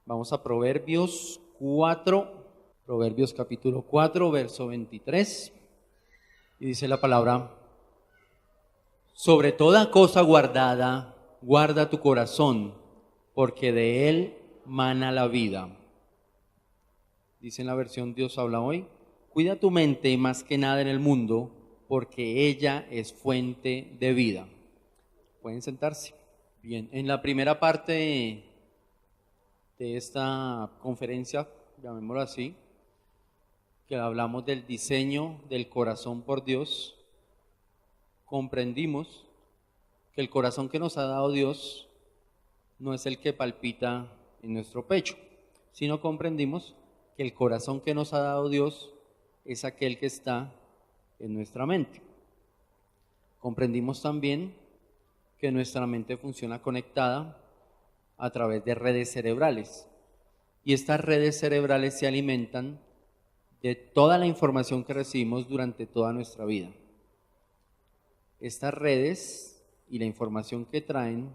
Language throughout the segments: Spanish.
Vamos a Proverbios 4, Proverbios capítulo 4, verso 23. Y dice la palabra: sobre toda cosa guardada, guarda tu corazón, porque de él mana la vida. Dice en la versión Dios habla hoy: cuida tu mente más que nada en el mundo, porque ella es fuente de vida. Pueden sentarse. Bien, en la primera parte de esta conferencia, llamémoslo así, que hablamos del diseño del corazón por Dios, comprendimos que el corazón que nos ha dado Dios no es el que palpita en nuestro pecho, sino comprendimos que el corazón que nos ha dado Dios es aquel que está en nuestra mente. Comprendimos también que nuestra mente funciona conectada a través de redes cerebrales, y estas redes cerebrales se alimentan de toda la información que recibimos durante toda nuestra vida. Estas redes y la información que traen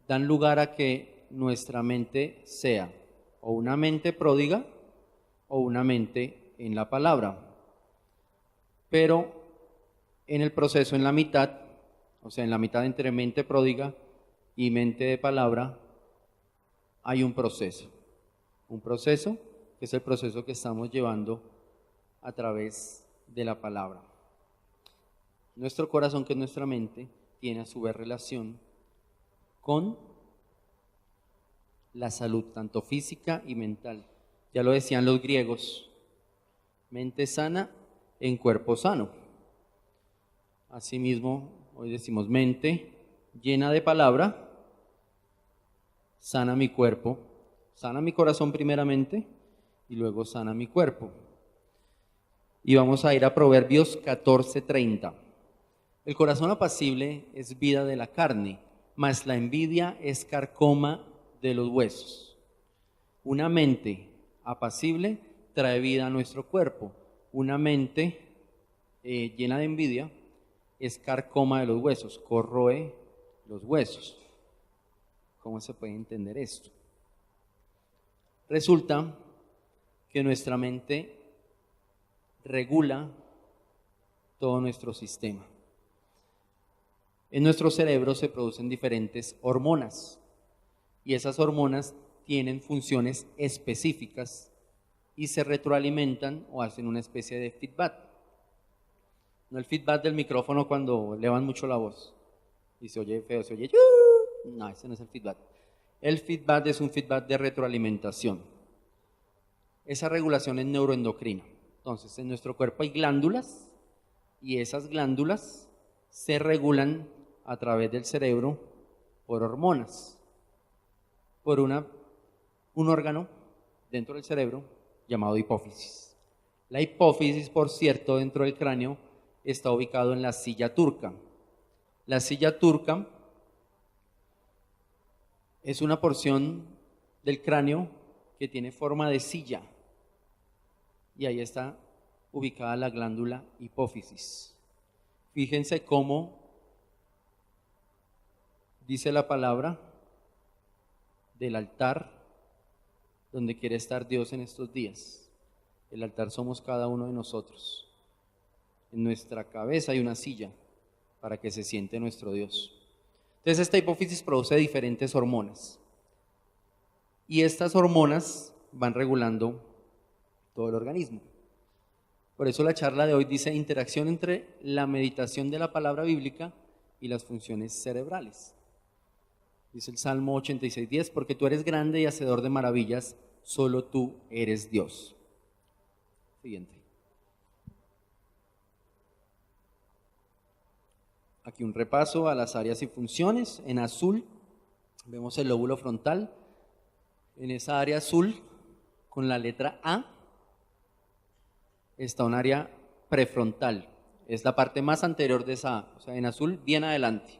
dan lugar a que nuestra mente sea o una mente pródiga o una mente en la palabra. Pero en el proceso, en la mitad, o sea, en la mitad entre mente pródiga y mente de palabra, hay un proceso que es el proceso que estamos llevando a través de la palabra. Nuestro corazón, que es nuestra mente, tiene a su vez relación con la salud, tanto física y mental. Ya lo decían los griegos: mente sana en cuerpo sano. Asimismo, hoy decimos: mente llena de palabra sana mi cuerpo, sana mi corazón primeramente y luego sana mi cuerpo. Y vamos a ir a Proverbios 14:30. El corazón apacible es vida de la carne, mas la envidia es carcoma de los huesos. Una mente apacible trae vida a nuestro cuerpo. Una mente llena de envidia es carcoma de los huesos, corroe los huesos. ¿Cómo se puede entender esto? Resulta que nuestra mente regula todo nuestro sistema. En nuestro cerebro se producen diferentes hormonas, y esas hormonas tienen funciones específicas y se retroalimentan o hacen una especie de feedback. No el feedback del micrófono cuando elevan mucho la voz y se oye feo, se oye no, ese no es el feedback. El feedback es un feedback de retroalimentación. Esa regulación es neuroendocrina. Entonces, en nuestro cuerpo hay glándulas, y esas glándulas se regulan a través del cerebro por hormonas, por un órgano dentro del cerebro llamado hipófisis. La hipófisis, por cierto, dentro del cráneo está ubicado en la silla turca. La silla turca es una porción del cráneo que tiene forma de silla, y ahí está ubicada la glándula hipófisis. Fíjense cómo dice la palabra del altar donde quiere estar Dios en estos días. El altar somos cada uno de nosotros. En nuestra cabeza hay una silla para que se siente nuestro Dios. Entonces, esta hipófisis produce diferentes hormonas, y estas hormonas van regulando todo el organismo. Por eso la charla de hoy dice: interacción entre la meditación de la palabra bíblica y las funciones cerebrales. Dice el Salmo 86:10: porque tú eres grande y hacedor de maravillas, solo tú eres Dios. Siguiente. Aquí un repaso a las áreas y funciones. En azul vemos el lóbulo frontal. En esa área azul, con la letra A, está un área prefrontal. Es la parte más anterior de esa A, o sea, en azul bien adelante.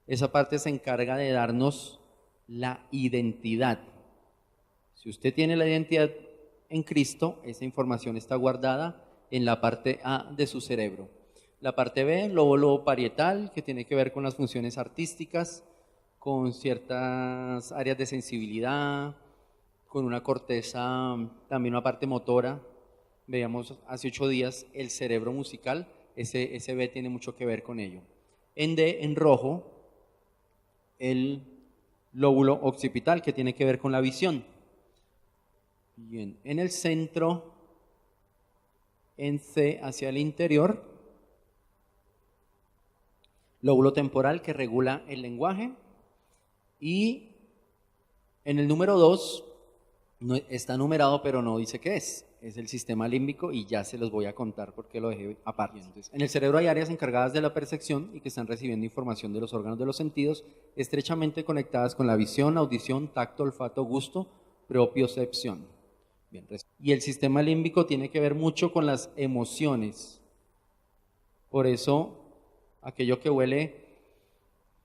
Esa parte se encarga de darnos la identidad. Si usted tiene la identidad en Cristo, esa información está guardada en la parte A de su cerebro. La parte B, el lóbulo parietal, que tiene que ver con las funciones artísticas, con ciertas áreas de sensibilidad, con una corteza, también una parte motora. Veíamos hace 8 días el cerebro musical, ese B tiene mucho que ver con ello. En D, en rojo, el lóbulo occipital, que tiene que ver con la visión. Bien, en el centro, en C, hacia el interior, lóbulo temporal, que regula el lenguaje. Y en el número 2, no, está numerado pero no dice qué es el sistema límbico, y ya se los voy a contar porque lo dejé aparte. Entonces, en el cerebro hay áreas encargadas de la percepción y que están recibiendo información de los órganos de los sentidos, estrechamente conectadas con la visión, audición, tacto, olfato, gusto, propiocepción. Bien, y el sistema límbico tiene que ver mucho con las emociones. Por eso, aquello que huele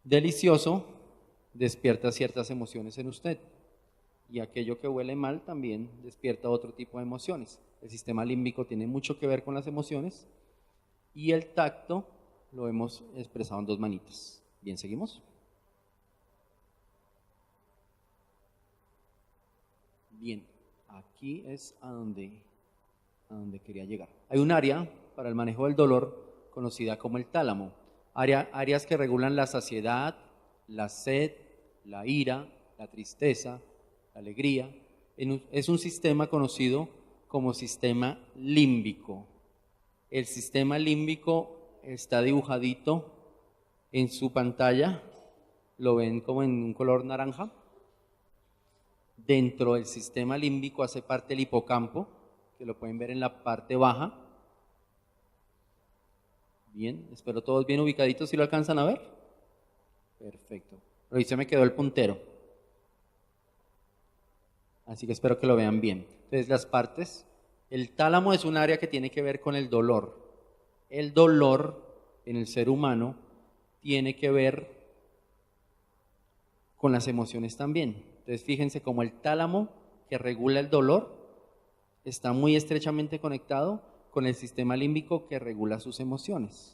delicioso despierta ciertas emociones en usted, y aquello que huele mal también despierta otro tipo de emociones. El sistema límbico tiene mucho que ver con las emociones, y el tacto lo hemos expresado en 2 manitas. Bien, seguimos. Bien, aquí es a donde quería llegar. Hay un área para el manejo del dolor conocida como el tálamo. Áreas que regulan la saciedad, la sed, la ira, la tristeza, la alegría. Es un sistema conocido como sistema límbico. El sistema límbico está dibujadito en su pantalla, lo ven como en un color naranja. Dentro del sistema límbico hace parte el hipocampo, que lo pueden ver en la parte baja. Bien, espero todos bien ubicaditos, ¿si lo alcanzan a ver? Perfecto. Pero ahí se me quedó el puntero, así que espero que lo vean bien. Entonces, las partes, el tálamo es un área que tiene que ver con el dolor. El dolor en el ser humano tiene que ver con las emociones también. Entonces, fíjense cómo el tálamo, que regula el dolor, está muy estrechamente conectado con el sistema límbico, que regula sus emociones.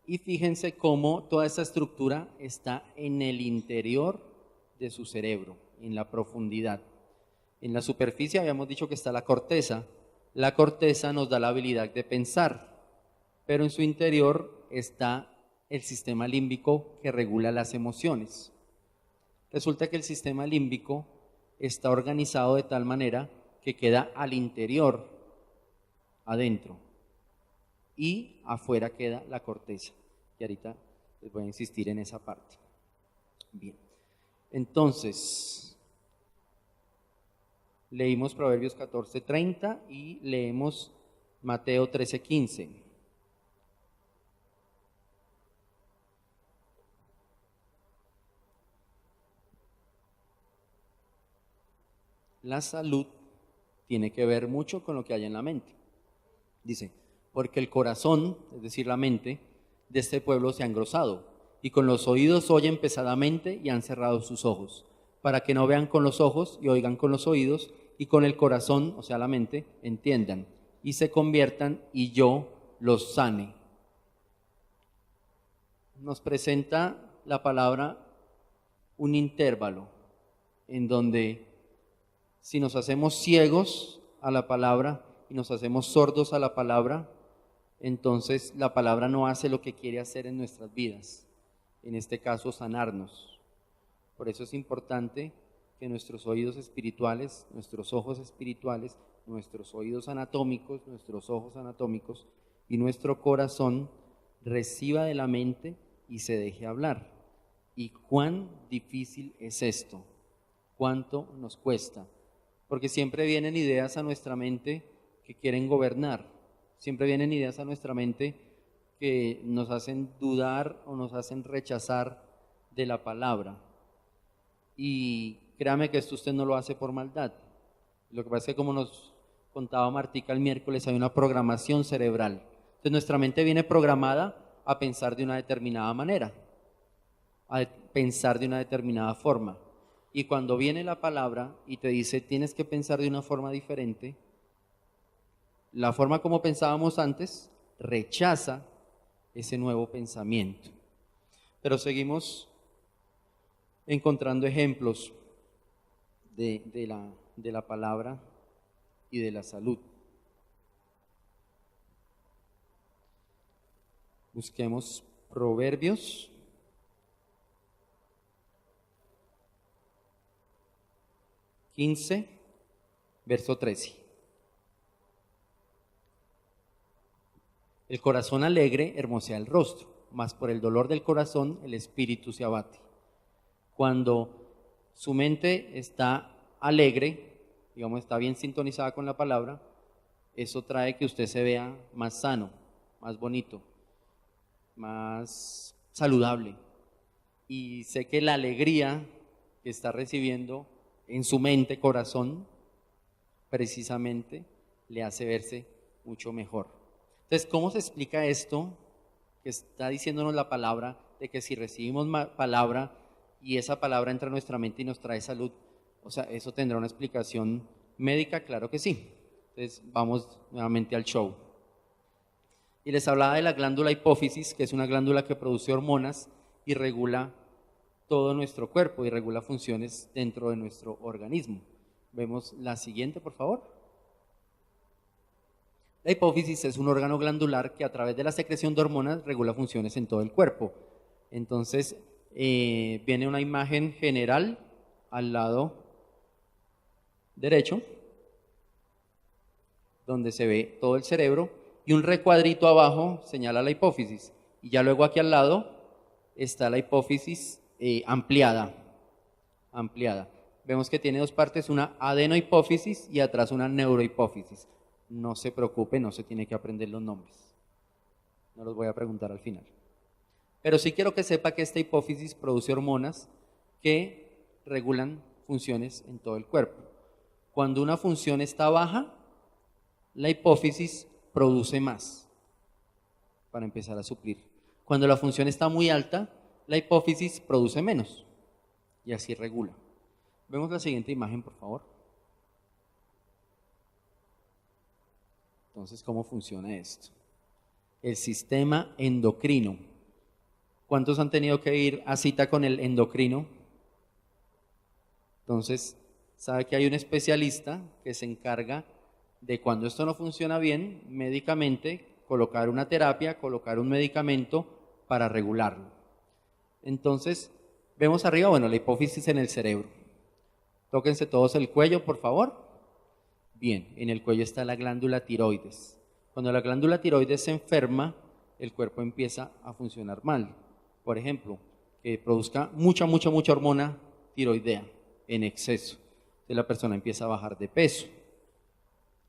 Y fíjense cómo toda esta estructura está en el interior de su cerebro, en la profundidad. En la superficie habíamos dicho que está la corteza. La corteza nos da la habilidad de pensar, pero en su interior está el sistema límbico, que regula las emociones. Resulta que el sistema límbico está organizado de tal manera que queda al interior, adentro, y afuera queda la corteza. Y ahorita les voy a insistir en esa parte. Bien, entonces, leímos Proverbios 14:30 y leemos Mateo 13:15. La salud tiene que ver mucho con lo que hay en la mente. Dice, porque el corazón, es decir, la mente, de este pueblo se ha engrosado, y con los oídos oyen pesadamente y han cerrado sus ojos, para que no vean con los ojos y oigan con los oídos, y con el corazón, o sea, la mente, entiendan y se conviertan, y yo los sane. Nos presenta la palabra un intervalo en donde, si nos hacemos ciegos a la palabra y nos hacemos sordos a la palabra, entonces la palabra no hace lo que quiere hacer en nuestras vidas, en este caso sanarnos. Por eso es importante que nuestros oídos espirituales, nuestros ojos espirituales, nuestros oídos anatómicos, nuestros ojos anatómicos y nuestro corazón reciba de la mente y se deje hablar. ¿Y cuán difícil es esto? ¿Cuánto nos cuesta? Porque siempre vienen ideas a nuestra mente que quieren gobernar. Siempre vienen ideas a nuestra mente que nos hacen dudar o nos hacen rechazar de la palabra. Y créame que esto usted no lo hace por maldad. Lo que pasa es que, como nos contaba Martica el miércoles, hay una programación cerebral. Entonces nuestra mente viene programada a pensar de una determinada manera, a pensar de una determinada forma. Y cuando viene la palabra y te dice tienes que pensar de una forma diferente, la forma como pensábamos antes rechaza ese nuevo pensamiento. Pero seguimos encontrando ejemplos. de la palabra y de la salud. Busquemos Proverbios 15, verso 13. El corazón alegre hermosea el rostro, mas por el dolor del corazón el espíritu se abate. Cuando su mente está alegre, digamos, está bien sintonizada con la palabra, eso trae que usted se vea más sano, más bonito, más saludable. Y sé que la alegría que está recibiendo en su mente, corazón, precisamente le hace verse mucho mejor. Entonces, ¿cómo se explica esto que está diciéndonos la palabra, de que si recibimos palabra y esa palabra entra en nuestra mente y nos trae salud, o sea, eso tendrá una explicación médica? Claro que sí. Entonces, vamos nuevamente al show. Y les hablaba de la glándula hipófisis, que es una glándula que produce hormonas y regula todo nuestro cuerpo y regula funciones dentro de nuestro organismo. Vemos la siguiente, por favor. La hipófisis es un órgano glandular que a través de la secreción de hormonas regula funciones en todo el cuerpo. Entonces, viene una imagen general al lado derecho, donde se ve todo el cerebro, y un recuadrito abajo señala la hipófisis. Y ya luego aquí al lado está la hipófisis ampliada. Vemos que tiene dos partes, una adenohipófisis y atrás una neurohipófisis. No se preocupe, no se tiene que aprender los nombres. No los voy a preguntar al final. Pero sí quiero que sepa que esta hipófisis produce hormonas que regulan funciones en todo el cuerpo. Cuando una función está baja, la hipófisis produce más para empezar a suplir. Cuando la función está muy alta, la hipófisis produce menos y así regula. Vemos la siguiente imagen, por favor. Entonces, ¿cómo funciona esto? El sistema endocrino. ¿Cuántos han tenido que ir a cita con el endocrino? Entonces, sabe que hay un especialista que se encarga de, cuando esto no funciona bien, médicamente, colocar una terapia, colocar un medicamento para regularlo. Entonces, vemos arriba, bueno, la hipófisis en el cerebro. Tóquense todos el cuello, por favor. Bien, en el cuello está la glándula tiroides. Cuando la glándula tiroides se enferma, el cuerpo empieza a funcionar mal. Por ejemplo, que produzca mucha hormona tiroidea en exceso. Entonces la persona empieza a bajar de peso.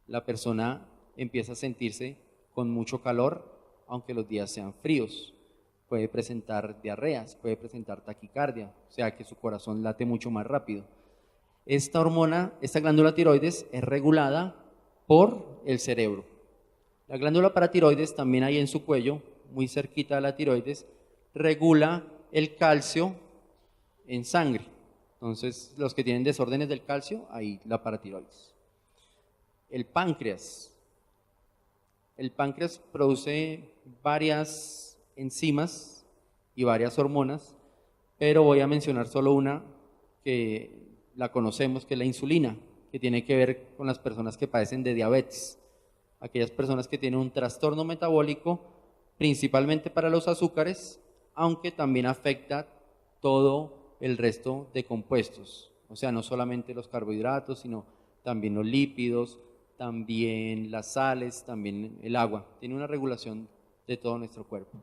La persona empieza a sentirse con mucho calor, aunque los días sean fríos. Puede presentar diarreas, puede presentar taquicardia, o sea que su corazón late mucho más rápido. Esta hormona, esta glándula tiroides, es regulada por el cerebro. La glándula paratiroides, también hay en su cuello, muy cerquita de la tiroides, regula el calcio en sangre. Entonces, los que tienen desórdenes del calcio, ahí la paratiroides. El páncreas. El páncreas produce varias enzimas y varias hormonas, pero voy a mencionar solo una que la conocemos, que es la insulina, que tiene que ver con las personas que padecen de diabetes, aquellas personas que tienen un trastorno metabólico, principalmente para los azúcares, aunque también afecta todo el resto de compuestos, o sea, no solamente los carbohidratos, sino también los lípidos, también las sales, también el agua. Tiene una regulación de todo nuestro cuerpo.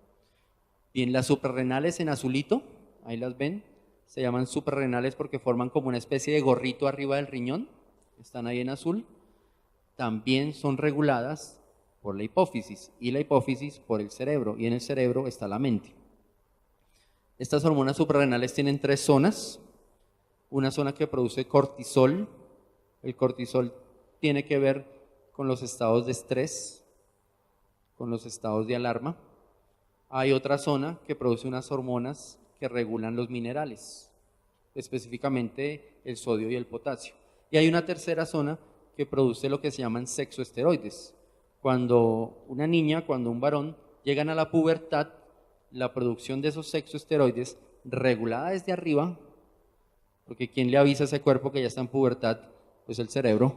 Bien, las suprarrenales en azulito, ahí las ven, se llaman suprarrenales porque forman como una especie de gorrito arriba del riñón, están ahí en azul. También son reguladas por la hipófisis, y la hipófisis por el cerebro, y en el cerebro está la mente. Estas hormonas suprarrenales tienen tres zonas. Una zona que produce cortisol. El cortisol tiene que ver con los estados de estrés, con los estados de alarma. Hay otra zona que produce unas hormonas que regulan los minerales, específicamente el sodio y el potasio. Y hay una tercera zona que produce lo que se llaman sexoesteroides. Cuando una niña, cuando un varón llegan a la pubertad, la producción de esos sexoesteroides, regulada desde arriba, porque ¿quién le avisa a ese cuerpo que ya está en pubertad? Pues el cerebro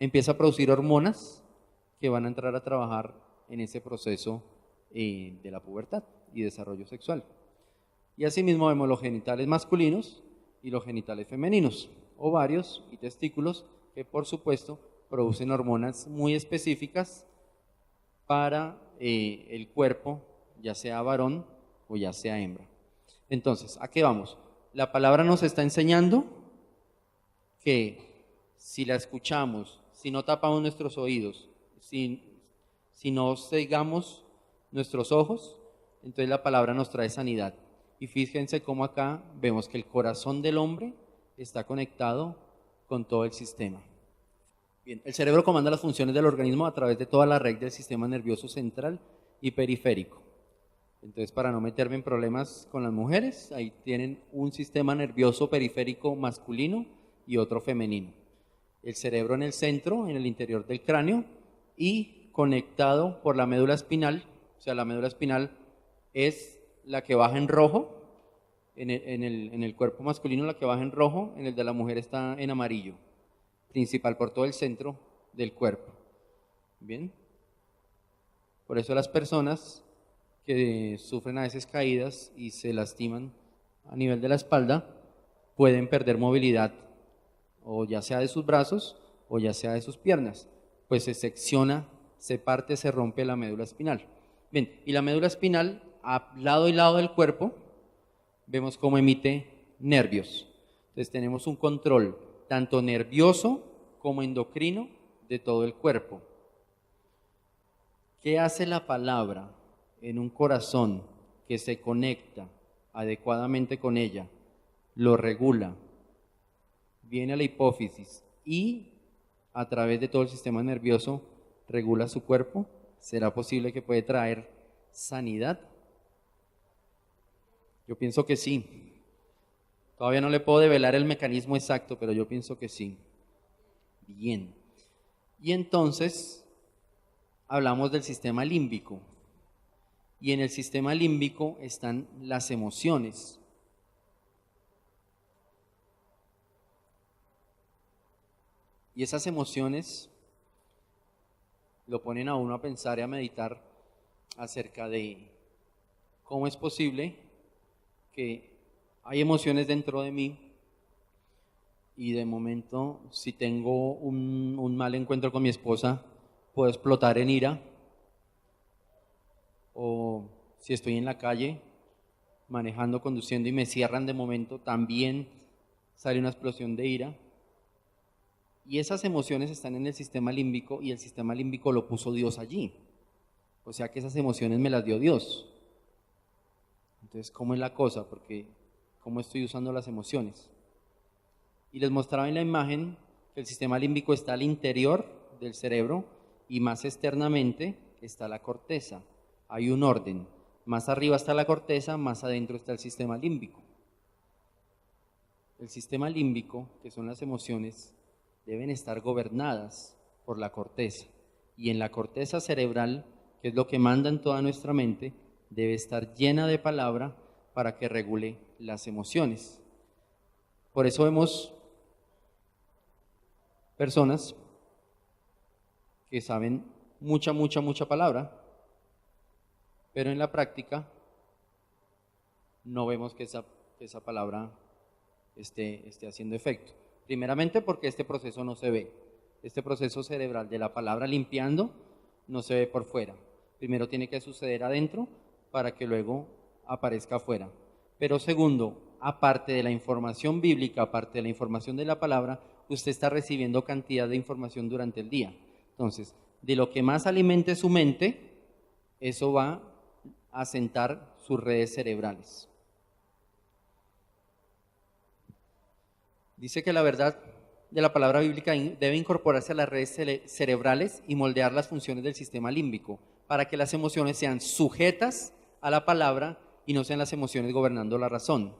empieza a producir hormonas que van a entrar a trabajar en ese proceso de la pubertad y desarrollo sexual. Y asimismo vemos los genitales masculinos y los genitales femeninos, ovarios y testículos, que por supuesto producen hormonas muy específicas para el cuerpo, ya sea varón o ya sea hembra. Entonces, ¿a qué vamos? La palabra nos está enseñando que si la escuchamos, si no tapamos nuestros oídos, si no cegamos nuestros ojos, entonces la palabra nos trae sanidad. Y fíjense cómo acá vemos que el corazón del hombre está conectado con todo el sistema. Bien, el cerebro comanda las funciones del organismo a través de toda la red del sistema nervioso central y periférico. Entonces, para no meterme en problemas con las mujeres, ahí tienen un sistema nervioso periférico masculino y otro femenino. El cerebro en el centro, en el interior del cráneo, y conectado por la médula espinal. O sea, la médula espinal es la que baja en rojo, en el cuerpo masculino la que baja en rojo, en el de la mujer está en amarillo, principal por todo el centro del cuerpo. Bien, por eso las personas que sufren a veces caídas y se lastiman a nivel de la espalda pueden perder movilidad, o ya sea de sus brazos o ya sea de sus piernas, pues se secciona, se parte, se rompe la médula espinal. Bien, y la médula espinal, a lado y lado del cuerpo, vemos cómo emite nervios. Entonces tenemos un control tanto nervioso como endocrino de todo el cuerpo. ¿Qué hace la palabra en un corazón que se conecta adecuadamente con ella? Lo regula, viene a la hipófisis y a través de todo el sistema nervioso regula su cuerpo. ¿Será posible que puede traer sanidad? Yo pienso que sí. Todavía no le puedo develar el mecanismo exacto, pero yo pienso que sí. Bien. Y entonces hablamos del sistema límbico. Y en el sistema límbico están las emociones. Y esas emociones lo ponen a uno a pensar y a meditar acerca de cómo es posible que hay emociones dentro de mí y de momento, si tengo un mal encuentro con mi esposa, puedo explotar en ira, o si estoy en la calle manejando, conduciendo y me cierran de momento, también sale una explosión de ira. Y esas emociones están en el sistema límbico y el sistema límbico lo puso Dios allí. O sea que esas emociones me las dio Dios. Entonces, ¿cómo es la cosa? Porque ¿cómo estoy usando las emociones? Y les mostraba en la imagen que el sistema límbico está al interior del cerebro y más externamente está la corteza. Hay un orden. Más arriba está la corteza, más adentro está el sistema límbico. El sistema límbico, que son las emociones, deben estar gobernadas por la corteza. Y en la corteza cerebral, que es lo que manda en toda nuestra mente, debe estar llena de palabra para que regule las emociones. Por eso vemos personas que saben mucha palabra, pero en la práctica no vemos que esa palabra esté haciendo efecto. Primeramente porque este proceso no se ve. Este proceso cerebral de la palabra limpiando no se ve por fuera. Primero tiene que suceder adentro para que luego aparezca afuera. Pero segundo, aparte de la información bíblica, aparte de la información de la palabra, usted está recibiendo cantidad de información durante el día. Entonces, de lo que más alimente su mente, eso va a sentar sus redes cerebrales. Dice que la verdad de la palabra bíblica debe incorporarse a las redes cerebrales y moldear las funciones del sistema límbico para que las emociones sean sujetas a la palabra y no sean las emociones gobernando la razón.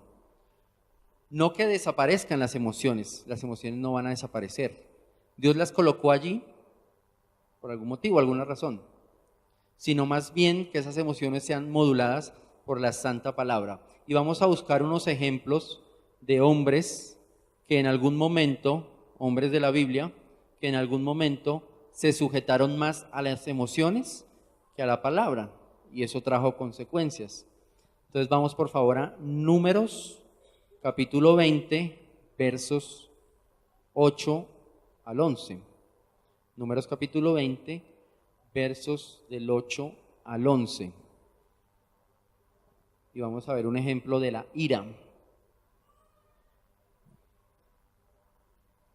No que desaparezcan las emociones no van a desaparecer. Dios las colocó allí por algún motivo, alguna razón, sino más bien que esas emociones sean moduladas por la santa palabra. Y vamos a buscar unos ejemplos de hombres que en algún momento, hombres de la Biblia, que en algún momento se sujetaron más a las emociones que a la palabra, y eso trajo consecuencias. Entonces vamos por favor a Números, capítulo 20, versos 8 al 11. Números capítulo 20, versos del 8 al 11. Y vamos a ver un ejemplo de la ira.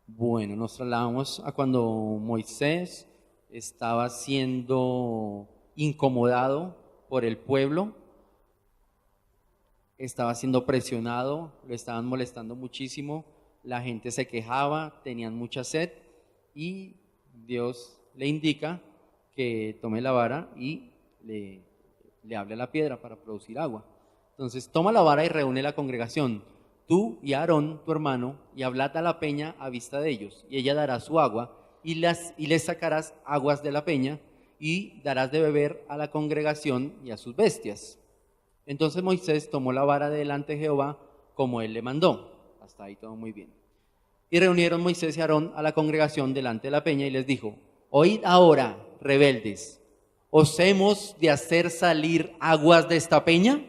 Bueno, nos trasladamos a cuando Moisés estaba siendo incomodado por el pueblo, estaba siendo presionado, lo estaban molestando muchísimo, la gente se quejaba, tenían mucha sed y Dios le indica que tome la vara y le hable a la piedra para producir agua. Entonces toma la vara y reúne la congregación, tú y Aarón, tu hermano, y hablad a la peña a vista de ellos, y ella dará su agua, y les sacarás aguas de la peña, y darás de beber a la congregación y a sus bestias. Entonces Moisés tomó la vara delante de Jehová, como él le mandó. Hasta ahí todo muy bien. Y reunieron Moisés y Aarón a la congregación delante de la peña, y les dijo: oíd ahora, rebeldes, ¿os hemos de hacer salir aguas de esta peña?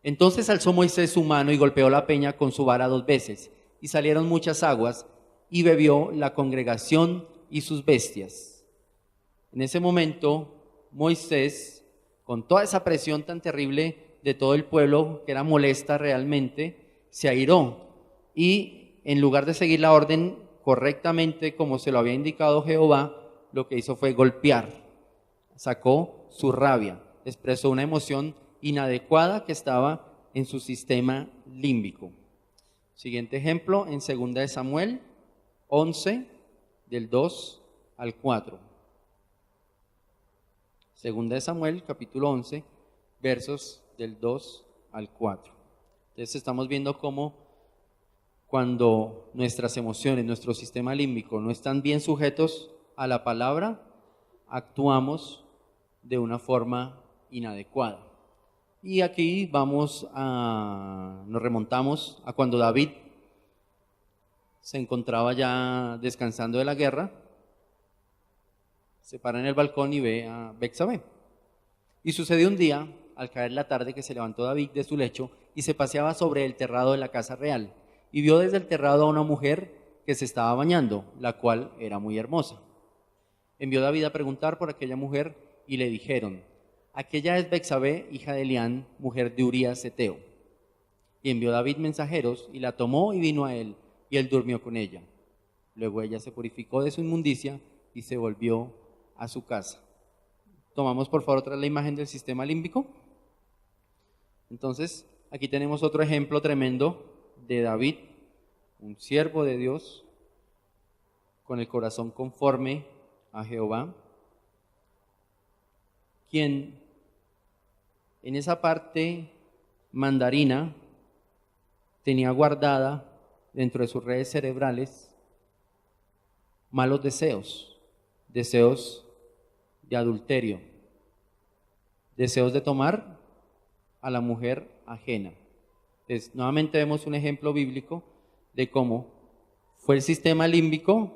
Entonces alzó Moisés su mano y golpeó la peña con su vara 2 veces, y salieron muchas aguas, y bebió la congregación y sus bestias. En ese momento, Moisés, con toda esa presión tan terrible de todo el pueblo, que era molesta realmente, se airó, y en lugar de seguir la orden correctamente como se lo había indicado Jehová, lo que hizo fue golpear, sacó su rabia, expresó una emoción inadecuada que estaba en su sistema límbico. Siguiente ejemplo en 2 Samuel 11, del 2 al 4. 2 Samuel, capítulo 11, versos del 2 al 4. Entonces estamos viendo cómo cuando nuestras emociones, nuestro sistema límbico no están bien sujetos a la palabra, actuamos de una forma inadecuada. Y aquí nos remontamos a cuando David se encontraba ya descansando de la guerra, se para en el balcón y ve a Betsabé. Y sucedió un día, al caer la tarde, que se levantó David de su lecho y se paseaba sobre el terrado de la casa real, y vio desde el terrado a una mujer que se estaba bañando, la cual era muy hermosa. Envió David a preguntar por aquella mujer, y le dijeron: aquella es Betsabé, hija de Elián, mujer de Urías Heteo. Y envió David mensajeros, y la tomó y vino a él, y él durmió con ella. Luego ella se purificó de su inmundicia y se volvió a su casa. Tomamos por favor otra vez la imagen del sistema límbico. Entonces, aquí tenemos otro ejemplo tremendo de David, un siervo de Dios, con el corazón conforme a Jehová, quien en esa parte mandarina tenía guardada dentro de sus redes cerebrales malos deseos, deseos de adulterio, deseos de tomar a la mujer ajena. Entonces, nuevamente vemos un ejemplo bíblico de cómo fue el sistema límbico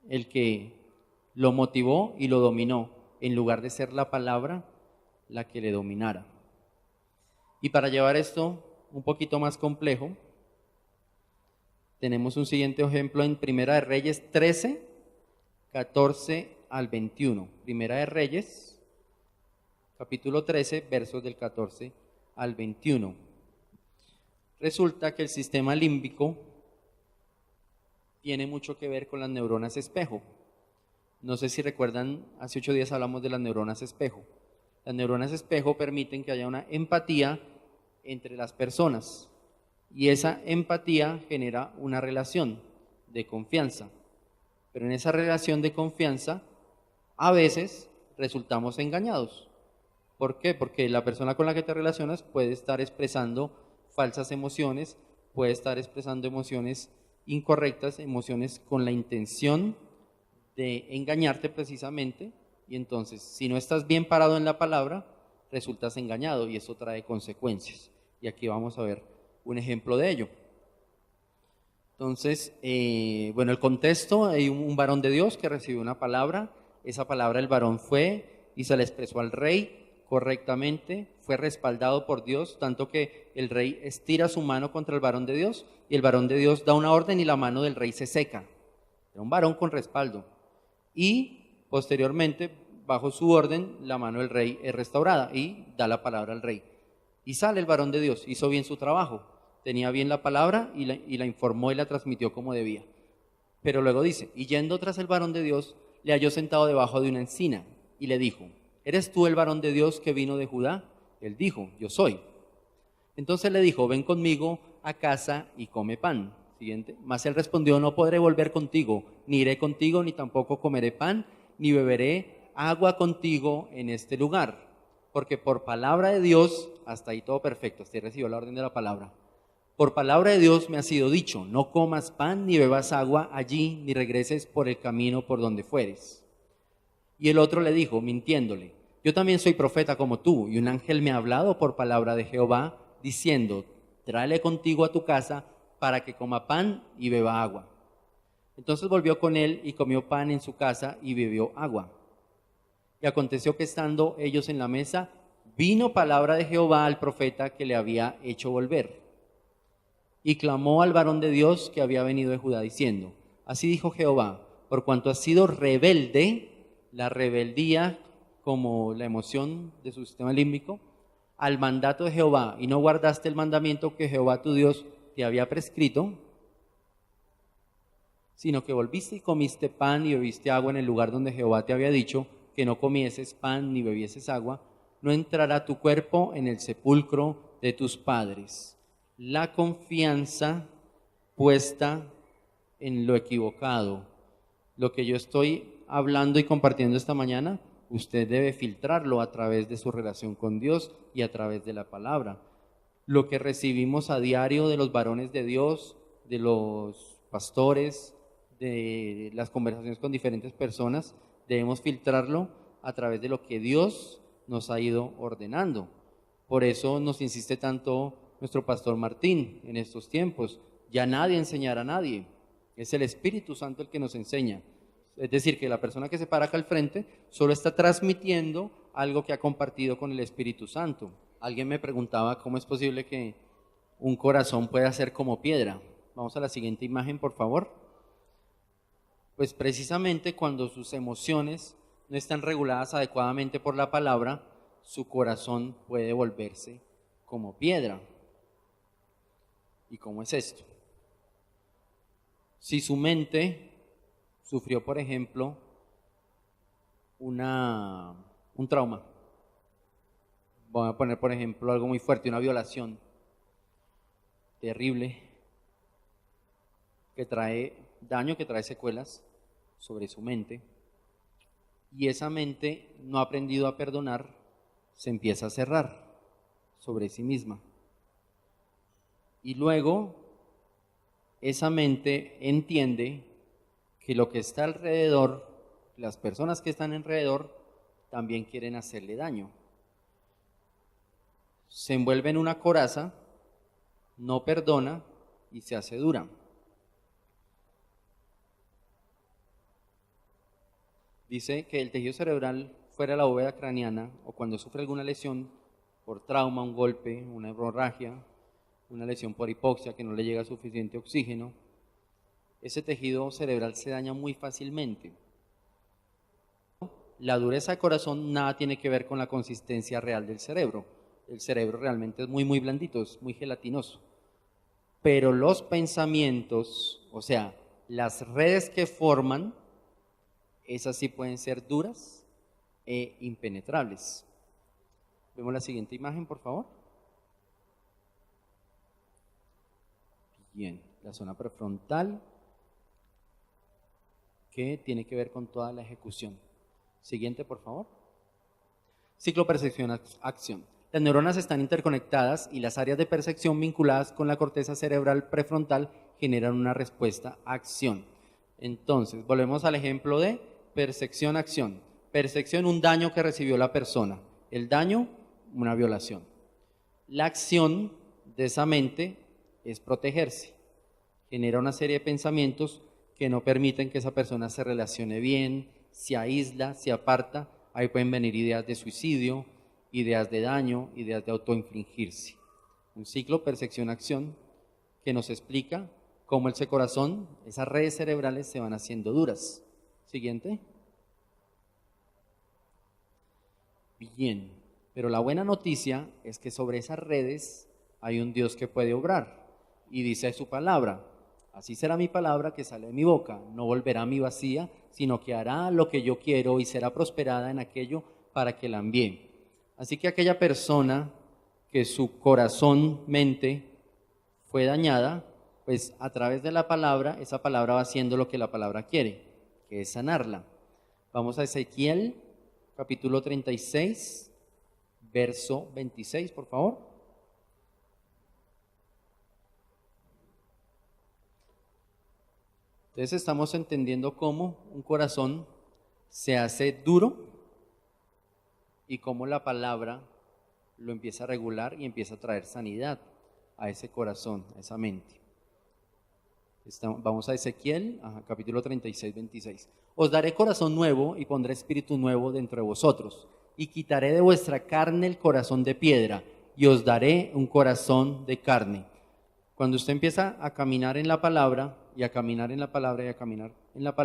el que lo motivó y lo dominó, en lugar de ser la palabra la que le dominara. Y para llevar esto un poquito más complejo, tenemos un siguiente ejemplo en Primera de Reyes 13, 14 al 21. Primera de Reyes, capítulo 13, versos del 14 al 21. Resulta que el sistema límbico tiene mucho que ver con las neuronas espejo. No sé si recuerdan, hace 8 días hablamos de las neuronas espejo. Las neuronas espejo permiten que haya una empatía entre las personas, y esa empatía genera una relación de confianza. Pero en esa relación de confianza, a veces resultamos engañados. ¿Por qué? Porque la persona con la que te relacionas puede estar expresando falsas emociones, puede estar expresando emociones incorrectas, emociones con la intención de engañarte precisamente, y entonces si no estás bien parado en la palabra, resultas engañado y eso trae consecuencias. Y aquí vamos a ver un ejemplo de ello. Entonces, bueno, el contexto, hay un varón de Dios que recibió una palabra, esa palabra el varón fue y se la expresó al rey correctamente, fue respaldado por Dios, tanto que el rey estira su mano contra el varón de Dios y el varón de Dios da una orden y la mano del rey se seca. Era un varón con respaldo. Y posteriormente, bajo su orden, la mano del rey es restaurada y da la palabra al rey. Y sale el varón de Dios, hizo bien su trabajo, tenía bien la palabra y la informó y la transmitió como debía. Pero luego dice, y yendo tras el varón de Dios, le halló sentado debajo de una encina y le dijo, ¿eres tú el varón de Dios que vino de Judá? Él dijo, yo soy. Entonces le dijo, ven conmigo a casa y come pan. Siguiente. Mas él respondió, no podré volver contigo, ni iré contigo, ni tampoco comeré pan, ni beberé agua contigo en este lugar. Porque por palabra de Dios, hasta ahí todo perfecto, usted recibió la orden de la palabra. Por palabra de Dios me ha sido dicho, no comas pan ni bebas agua allí, ni regreses por el camino por donde fueres. Y el otro le dijo, mintiéndole, yo también soy profeta como tú, y un ángel me ha hablado por palabra de Jehová, diciendo, tráele contigo a tu casa para que coma pan y beba agua. Entonces volvió con él y comió pan en su casa y bebió agua. Y aconteció que estando ellos en la mesa, vino palabra de Jehová al profeta que le había hecho volver. Y clamó al varón de Dios que había venido de Judá, diciendo, así dijo Jehová, por cuanto has sido rebelde, la rebeldía como la emoción de su sistema límbico, al mandato de Jehová, y no guardaste el mandamiento que Jehová tu Dios te había prescrito, sino que volviste y comiste pan y bebiste agua en el lugar donde Jehová te había dicho que no comieses pan ni bebieses agua, no entrará tu cuerpo en el sepulcro de tus padres. La confianza puesta en lo equivocado. Lo que yo estoy hablando y compartiendo esta mañana, usted debe filtrarlo a través de su relación con Dios y a través de la palabra. Lo que recibimos a diario de los varones de Dios, de los pastores, de las conversaciones con diferentes personas, debemos filtrarlo a través de lo que Dios nos ha ido ordenando. Por eso nos insiste tanto nuestro pastor Martín en estos tiempos. Ya nadie enseñará a nadie. Es el Espíritu Santo el que nos enseña. Es decir, que la persona que se para acá al frente solo está transmitiendo algo que ha compartido con el Espíritu Santo. Alguien me preguntaba cómo es posible que un corazón pueda ser como piedra. Vamos a la siguiente imagen, por favor. Pues precisamente cuando sus emociones no están reguladas adecuadamente por la palabra, su corazón puede volverse como piedra. ¿Y cómo es esto? Si su mente sufrió, por ejemplo, un trauma, voy a poner, por ejemplo, algo muy fuerte, una violación terrible que trae daño, que trae secuelas sobre su mente, y esa mente no ha aprendido a perdonar, se empieza a cerrar sobre sí misma. Y luego esa mente entiende que lo que está alrededor, las personas que están alrededor, también quieren hacerle daño. Se envuelve en una coraza, no perdona y se hace dura. Dice que el tejido cerebral fuera de la bóveda craneana o cuando sufre alguna lesión por trauma, un golpe, una hemorragia, una lesión por hipoxia que no le llega suficiente oxígeno, ese tejido cerebral se daña muy fácilmente. La dureza del corazón nada tiene que ver con la consistencia real del cerebro. El cerebro realmente es muy, muy blandito, es muy gelatinoso. Pero los pensamientos, o sea, las redes que forman, esas sí pueden ser duras e impenetrables. Vemos la siguiente imagen, por favor. Bien, la zona prefrontal, que tiene que ver con toda la ejecución. Siguiente, por favor. Ciclo percepción-acción. Las neuronas están interconectadas y las áreas de percepción vinculadas con la corteza cerebral prefrontal generan una respuesta-acción. Entonces, volvemos al ejemplo de percepción-acción. Percepción, un daño que recibió la persona. El daño, una violación. La acción de esa mente es protegerse. Genera una serie de pensamientos que no permiten que esa persona se relacione bien, se aísla, se aparta. Ahí pueden venir ideas de suicidio, ideas de daño, ideas de autoinfligirse. Un ciclo percepción-acción que nos explica cómo ese corazón, esas redes cerebrales se van haciendo duras. Siguiente. Bien, pero la buena noticia es que sobre esas redes hay un Dios que puede obrar y dice su palabra: así será mi palabra que sale de mi boca, no volverá a mí vacía, sino que hará lo que yo quiero y será prosperada en aquello para que la envíe. Así que aquella persona que su corazón, mente, fue dañada, pues a través de la palabra, esa palabra va haciendo lo que la palabra quiere, que es sanarla. Vamos a Ezequiel, capítulo 36, verso 26, por favor. Entonces estamos entendiendo cómo un corazón se hace duro y cómo la palabra lo empieza a regular y empieza a traer sanidad a ese corazón, a esa mente. Vamos a Ezequiel, capítulo 36, 26. Os daré corazón nuevo y pondré espíritu nuevo dentro de vosotros, y quitaré de vuestra carne el corazón de piedra, y os daré un corazón de carne. Cuando usted empieza a caminar en la palabra, y a caminar en la palabra, y a caminar en la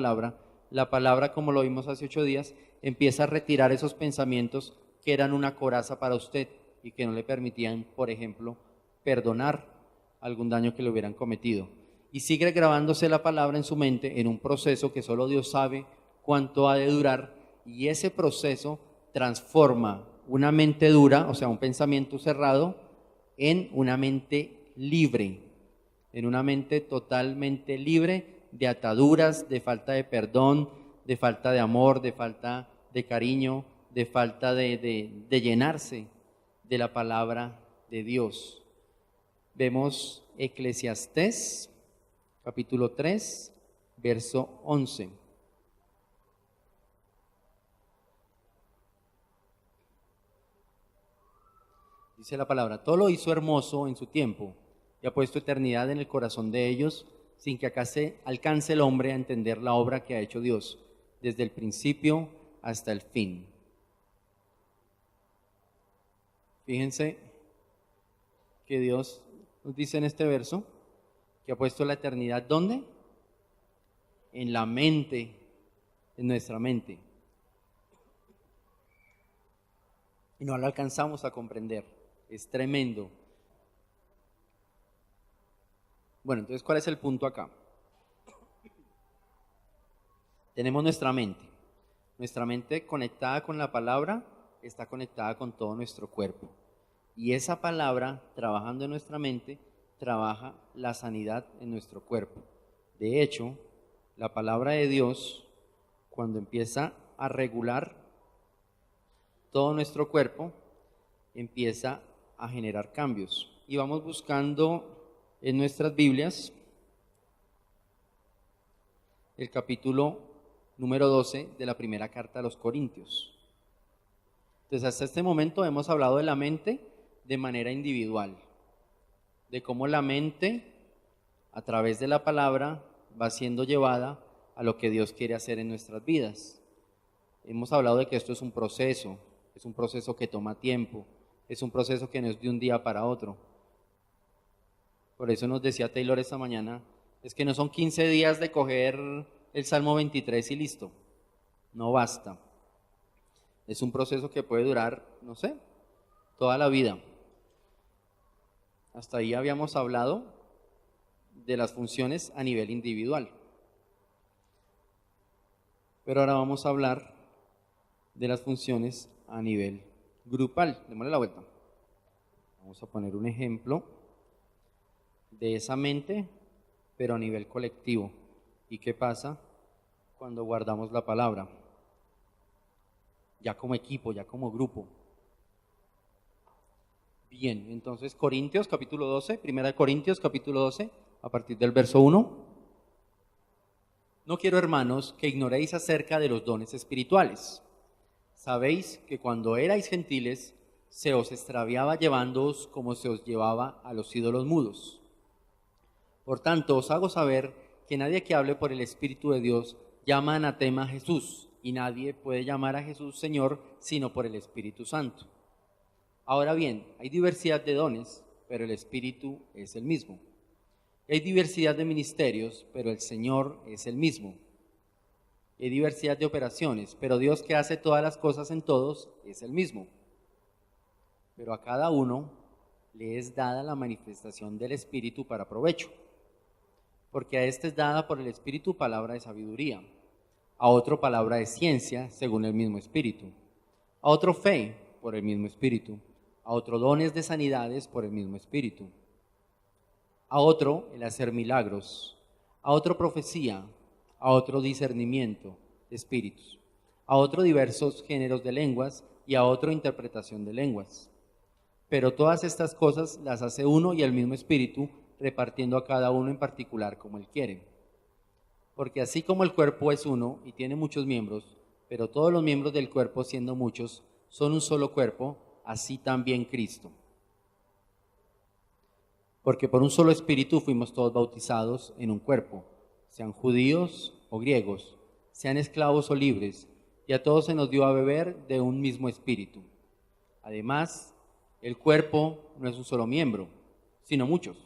palabra, como lo vimos hace 8 días, empieza a retirar esos pensamientos que eran una coraza para usted y que no le permitían, por ejemplo, perdonar algún daño que le hubieran cometido. Y sigue grabándose la palabra en su mente en un proceso que solo Dios sabe cuánto ha de durar, y ese proceso transforma una mente dura, o sea, un pensamiento cerrado, en una mente libre, en una mente totalmente libre de ataduras, de falta de perdón, de falta de amor, de falta de cariño, de falta de llenarse de la palabra de Dios. Vemos Eclesiastés, capítulo 3, verso 11. Dice la palabra: todo lo hizo hermoso en su tiempo y ha puesto eternidad en el corazón de ellos, sin que alcance el hombre a entender la obra que ha hecho Dios, desde el principio hasta el fin. Fíjense que Dios nos dice en este verso que ha puesto la eternidad, ¿dónde? En la mente, en nuestra mente. Y no lo alcanzamos a comprender. Es tremendo. Bueno, entonces, ¿cuál es el punto acá? Tenemos nuestra mente. Nuestra mente conectada con la palabra está conectada con todo nuestro cuerpo. Y esa palabra, trabajando en nuestra mente, trabaja la sanidad en nuestro cuerpo. De hecho, la palabra de Dios, cuando empieza a regular todo nuestro cuerpo, empieza a generar cambios. Y vamos buscando en nuestras Biblias el capítulo número 12 de la primera carta a los Corintios. Entonces, hasta este momento hemos hablado de la mente de manera individual, de cómo la mente, a través de la palabra, va siendo llevada a lo que Dios quiere hacer en nuestras vidas. Hemos hablado de que esto es un proceso que toma tiempo, es un proceso que no es de un día para otro. Por eso nos decía Taylor esta mañana, es que no son 15 días de coger el Salmo 23 y listo, no basta. Es un proceso que puede durar, no sé, toda la vida. Hasta ahí habíamos hablado de las funciones a nivel individual. Pero ahora vamos a hablar de las funciones a nivel grupal. Démosle la vuelta. Vamos a poner un ejemplo de esa mente, pero a nivel colectivo. ¿Y qué pasa cuando guardamos la palabra? Ya como equipo, ya como grupo. Bien, entonces Corintios capítulo 12, primera de Corintios capítulo 12, a partir del verso 1. No quiero, hermanos, que ignoréis acerca de los dones espirituales. Sabéis que cuando erais gentiles, se os extraviaba llevándoos como se os llevaba a los ídolos mudos. Por tanto, os hago saber que nadie que hable por el Espíritu de Dios llama anatema a Jesús, y nadie puede llamar a Jesús Señor sino por el Espíritu Santo. Ahora bien, hay diversidad de dones, pero el Espíritu es el mismo. Hay diversidad de ministerios, pero el Señor es el mismo. Hay diversidad de operaciones, pero Dios que hace todas las cosas en todos es el mismo. Pero a cada uno le es dada la manifestación del Espíritu para provecho. Porque a este es dada por el Espíritu palabra de sabiduría, a otro palabra de ciencia según el mismo Espíritu, a otro fe por el mismo Espíritu, a otro dones de sanidades por el mismo Espíritu, a otro el hacer milagros, a otro profecía, a otro discernimiento de espíritus, a otro diversos géneros de lenguas y a otro interpretación de lenguas. Pero todas estas cosas las hace uno y el mismo Espíritu, repartiendo a cada uno en particular como Él quiere. Porque así como el cuerpo es uno y tiene muchos miembros, pero todos los miembros del cuerpo, siendo muchos, son un solo cuerpo, así también Cristo. Porque por un solo Espíritu fuimos todos bautizados en un cuerpo, sean judíos o griegos, sean esclavos o libres, y a todos se nos dio a beber de un mismo Espíritu. Además, el cuerpo no es un solo miembro, sino muchos.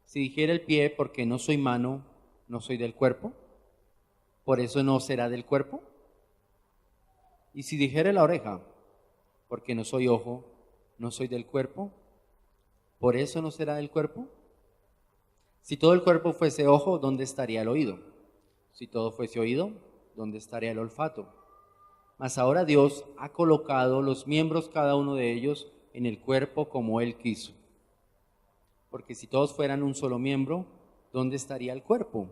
Si dijera el pie, porque no soy mano, no soy del cuerpo, por eso no será del cuerpo. Y si dijera la oreja, porque no soy ojo, no soy del cuerpo, por eso no será del cuerpo. Si todo el cuerpo fuese ojo, ¿dónde estaría el oído? Si todo fuese oído, ¿dónde estaría el olfato? Mas ahora Dios ha colocado los miembros, cada uno de ellos, en el cuerpo como Él quiso. Porque si todos fueran un solo miembro, ¿dónde estaría el cuerpo?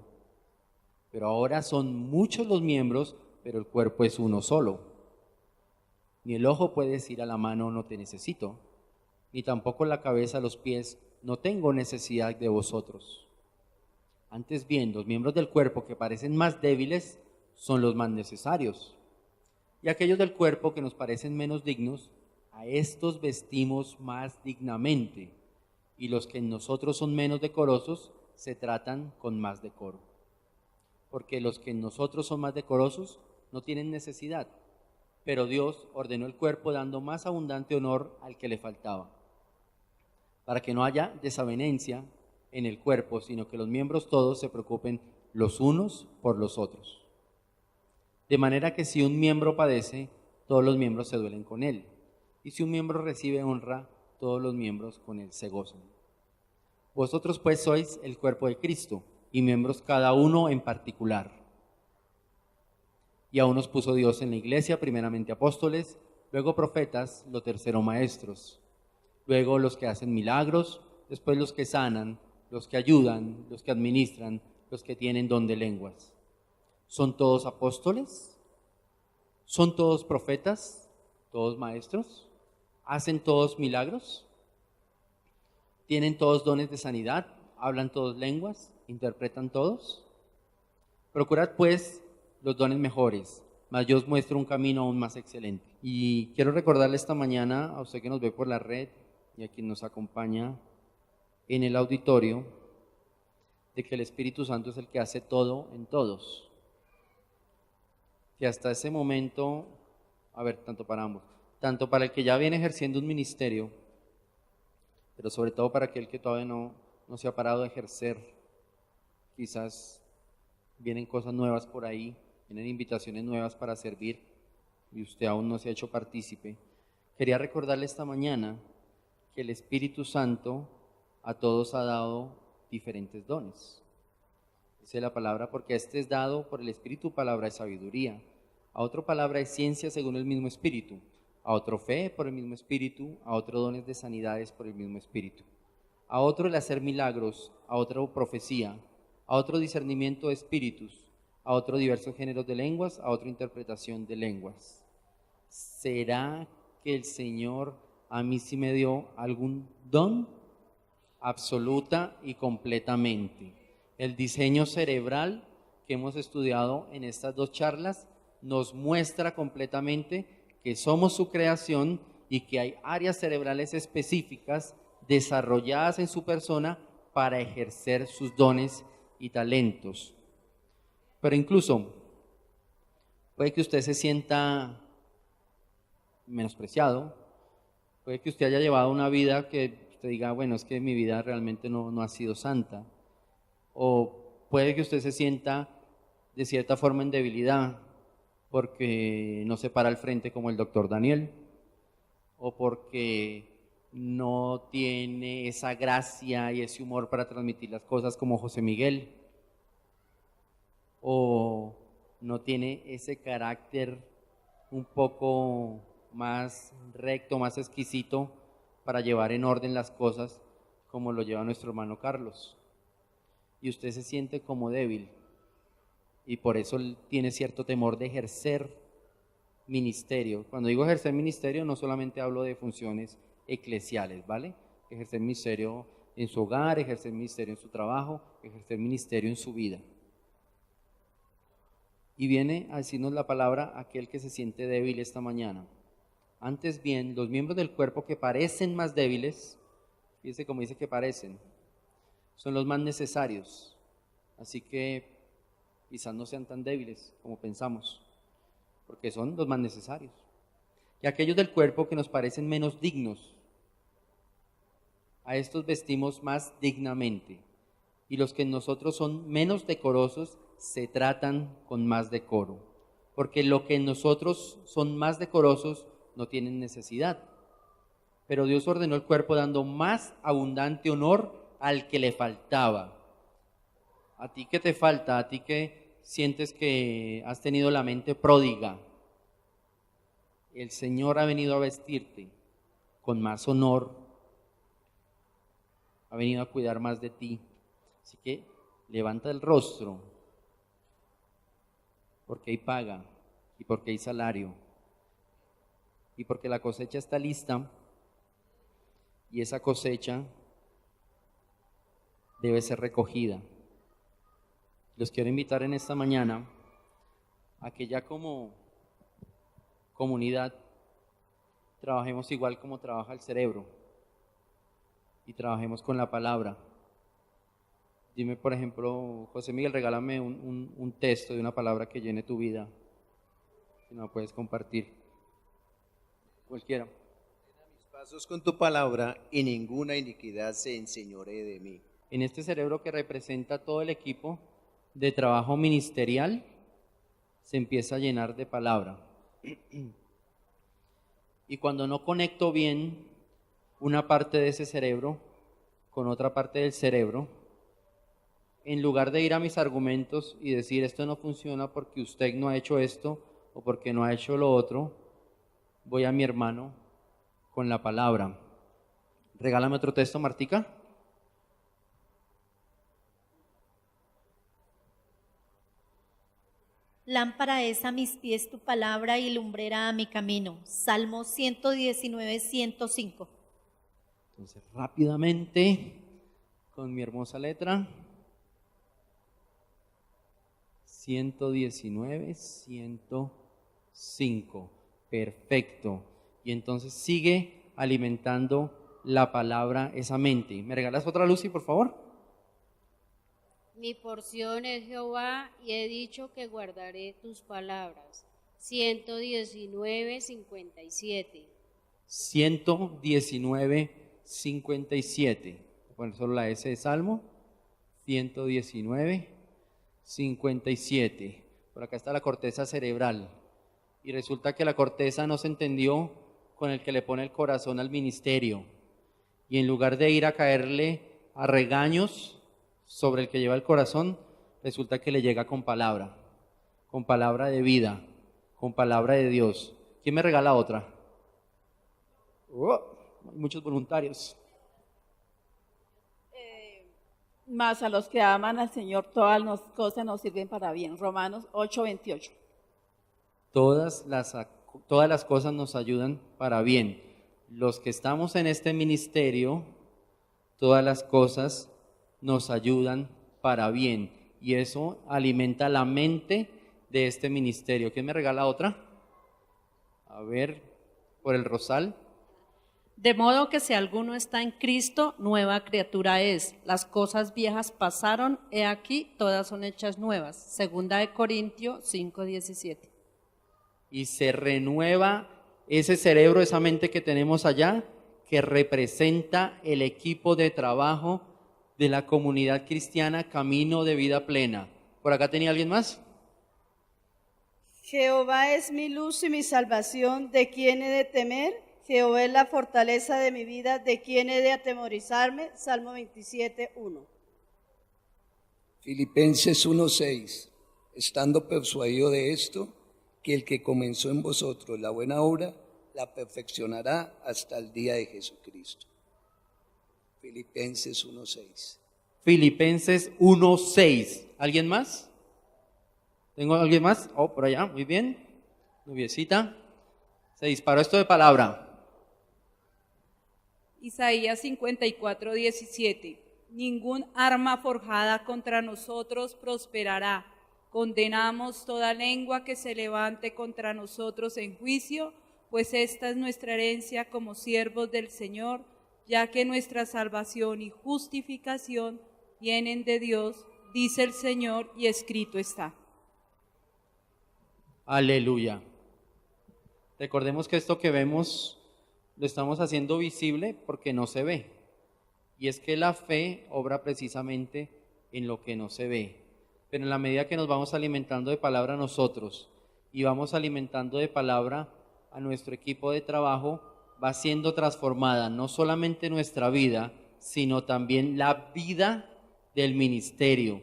Pero ahora son muchos los miembros, pero el cuerpo es uno solo. Ni el ojo puede decir a la mano, no te necesito, ni tampoco la cabeza a los pies, no tengo necesidad de vosotros. Antes bien, los miembros del cuerpo que parecen más débiles son los más necesarios. Y aquellos del cuerpo que nos parecen menos dignos, a estos vestimos más dignamente. Y los que en nosotros son menos decorosos, se tratan con más decoro. Porque los que en nosotros son más decorosos no tienen necesidad, pero Dios ordenó el cuerpo dando más abundante honor al que le faltaba, para que no haya desavenencia en el cuerpo, sino que los miembros todos se preocupen los unos por los otros. De manera que si un miembro padece, todos los miembros se duelen con él, y si un miembro recibe honra, todos los miembros con él se gozan. Vosotros pues sois el cuerpo de Cristo, y miembros cada uno en particular. Y a unos puso Dios en la iglesia, primeramente apóstoles, luego profetas, lo tercero maestros, luego los que hacen milagros, después los que sanan, los que ayudan, los que administran, los que tienen don de lenguas. ¿Son todos apóstoles? ¿Son todos profetas? ¿Todos maestros? ¿Hacen todos milagros? ¿Tienen todos dones de sanidad? ¿Hablan todos lenguas? ¿Interpretan todos? Procurad pues los dones mejores, mas yo os muestro un camino aún más excelente. Y quiero recordarle esta mañana a usted que nos ve por la red y a quien nos acompaña en el auditorio, de que el Espíritu Santo es el que hace todo en todos. Que hasta ese momento, tanto para ambos, tanto para el que ya viene ejerciendo un ministerio, pero sobre todo para aquel que todavía no se ha parado de ejercer, quizás vienen cosas nuevas por ahí, vienen invitaciones nuevas para servir y usted aún no se ha hecho partícipe. Quería recordarle esta mañana que el Espíritu Santo a todos ha dado diferentes dones. Dice la palabra, porque este es dado por el Espíritu palabra de sabiduría, a otro palabra de ciencia según el mismo Espíritu, a otro fe por el mismo Espíritu, a otro dones de sanidades por el mismo Espíritu, a otro el hacer milagros, a otro profecía, a otro discernimiento de espíritus, a otro diversos géneros de lenguas, a otra interpretación de lenguas. ¿Será que el Señor a mí sí me dio algún don? Absoluta y completamente. El diseño cerebral que hemos estudiado en estas dos charlas nos muestra completamente que somos su creación y que hay áreas cerebrales específicas desarrolladas en su persona para ejercer sus dones y talentos. Pero incluso puede que usted se sienta menospreciado, puede que usted haya llevado una vida que usted diga, bueno, es que mi vida realmente no ha sido santa, o puede que usted se sienta de cierta forma en debilidad porque no se para al frente como el doctor Daniel, o porque no tiene esa gracia y ese humor para transmitir las cosas como José Miguel, o no tiene ese carácter un poco más recto, más exquisito para llevar en orden las cosas como lo lleva nuestro hermano Carlos. Y usted se siente como débil y por eso tiene cierto temor de ejercer ministerio. Cuando digo ejercer ministerio no solamente hablo de funciones eclesiales, ¿vale? Ejercer ministerio en su hogar, ejercer ministerio en su trabajo, ejercer ministerio en su vida. Y viene a decirnos la palabra aquel que se siente débil esta mañana. Antes bien, los miembros del cuerpo que parecen más débiles, fíjese cómo dice que parecen, son los más necesarios. Así que quizás no sean tan débiles como pensamos, porque son los más necesarios. Y aquellos del cuerpo que nos parecen menos dignos, a estos vestimos más dignamente. Y los que en nosotros son menos decorosos, se tratan con más decoro. Porque lo que en nosotros son más decorosos, no tienen necesidad. Pero Dios ordenó el cuerpo dando más abundante honor al que le faltaba. A ti que te falta, a ti que sientes que has tenido la mente pródiga, el Señor ha venido a vestirte con más honor, ha venido a cuidar más de ti. Así que levanta el rostro, porque hay paga y porque hay salario y porque la cosecha está lista y esa cosecha debe ser recogida. Los quiero invitar en esta mañana a que ya como comunidad trabajemos igual como trabaja el cerebro y trabajemos con la palabra. Dime, por ejemplo, José Miguel, regálame un texto de una palabra que llene tu vida. Si no, puedes compartir. Cualquiera. Mis pasos con tu palabra y ninguna iniquidad se enseñoree de mí. En este cerebro que representa todo el equipo de trabajo ministerial, se empieza a llenar de palabra. Y cuando no conecto bien una parte de ese cerebro con otra parte del cerebro, en lugar de ir a mis argumentos y decir esto no funciona porque usted no ha hecho esto o porque no ha hecho lo otro, voy a mi hermano con la palabra. Regálame otro texto, Martica. Lámpara es a mis pies tu palabra y lumbrera a mi camino. Salmo 119, 105. Entonces, rápidamente, con mi hermosa letra. 119, 105. Perfecto. Y entonces sigue alimentando la palabra, esa mente. ¿Me regalas otra, Lucy, por favor? Mi porción es Jehová y he dicho que guardaré tus palabras. 119, 57. 119, 57. Voy a poner solo la S de Salmo. 119, 57. Por acá está la corteza cerebral. Y resulta que la corteza no se entendió con el que le pone el corazón al ministerio. Y en lugar de ir a caerle a regaños sobre el que lleva el corazón, resulta que le llega con palabra de vida, con palabra de Dios. ¿Quién me regala otra? Hay muchos voluntarios. Más a los que aman al Señor, todas las cosas nos sirven para bien. Romanos 8:28. Todas las cosas nos ayudan para bien. Los que estamos en este ministerio, todas las cosas nos ayudan para bien. Y eso alimenta la mente de este ministerio. ¿Quién me regala otra? A ver, por el rosal. De modo que si alguno está en Cristo, nueva criatura es. Las cosas viejas pasaron, he aquí, todas son hechas nuevas. Segunda de Corintios 5:17. Y se renueva ese cerebro, esa mente que tenemos allá, que representa el equipo de trabajo de la comunidad cristiana Camino de Vida Plena. ¿Por acá tenía alguien más? Jehová es mi luz y mi salvación, ¿de quién he de temer? Jehová es la fortaleza de mi vida, ¿de quién he de atemorizarme? Salmo 27:1. Filipenses 1:6. Estando persuadido de esto, que el que comenzó en vosotros la buena obra, la perfeccionará hasta el día de Jesucristo. Filipenses 1:6. Filipenses 1:6. ¿Alguien más? ¿Tengo alguien más? Oh, por allá, muy bien. Nubiecita. Se disparó esto de palabra. Isaías 54:17. Ningún arma forjada contra nosotros prosperará. Condenamos toda lengua que se levante contra nosotros en juicio, pues esta es nuestra herencia como siervos del Señor, ya que nuestra salvación y justificación vienen de Dios, dice el Señor, y escrito está. Aleluya. Recordemos que esto que vemos lo estamos haciendo visible porque no se ve. Y es que la fe obra precisamente en lo que no se ve. Pero en la medida que nos vamos alimentando de palabra nosotros y vamos alimentando de palabra a nuestro equipo de trabajo, va siendo transformada no solamente nuestra vida, sino también la vida del ministerio.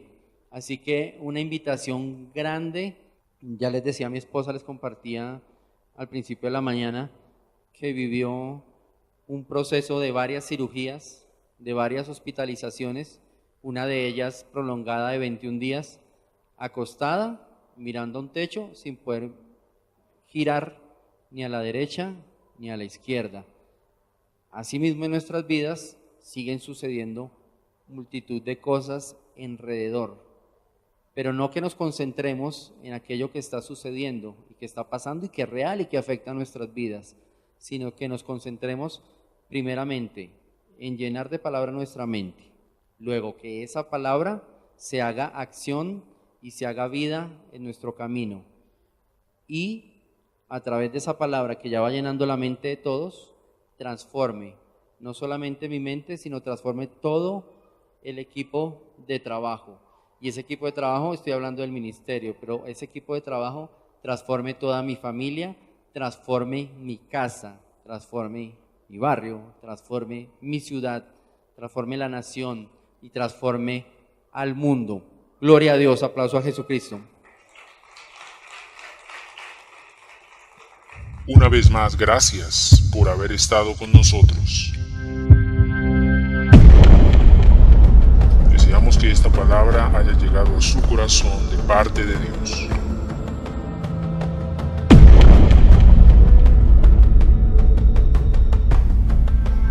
Así que una invitación grande. Ya les decía, mi esposa les compartía al principio de la mañana que vivió un proceso de varias cirugías, de varias hospitalizaciones, una de ellas prolongada de 21 días, acostada, mirando a un techo, sin poder girar ni a la derecha ni a la izquierda. Asimismo, en nuestras vidas siguen sucediendo multitud de cosas alrededor, pero no que nos concentremos en aquello que está sucediendo y que está pasando y que es real y que afecta a nuestras vidas, sino que nos concentremos primeramente en llenar de palabra nuestra mente, luego que esa palabra se haga acción y se haga vida en nuestro camino, y a través de esa palabra que ya va llenando la mente de todos, transforme no solamente mi mente, sino transforme todo el equipo de trabajo. Y ese equipo de trabajo, estoy hablando del ministerio, pero ese equipo de trabajo transforme toda mi familia, transforme mi casa, transforme mi barrio, transforme mi ciudad, transforme la nación y transforme al mundo. Gloria a Dios, aplauso a Jesucristo. Una vez más, gracias por haber estado con nosotros. Deseamos que esta palabra haya llegado a su corazón de parte de Dios.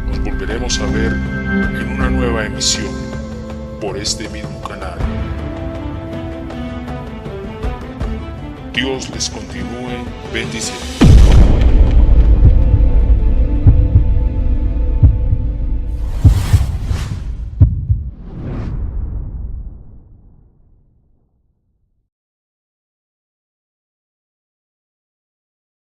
Nos volveremos a ver en una nueva emisión por este mismo canal. Dios les continúe bendiciendo.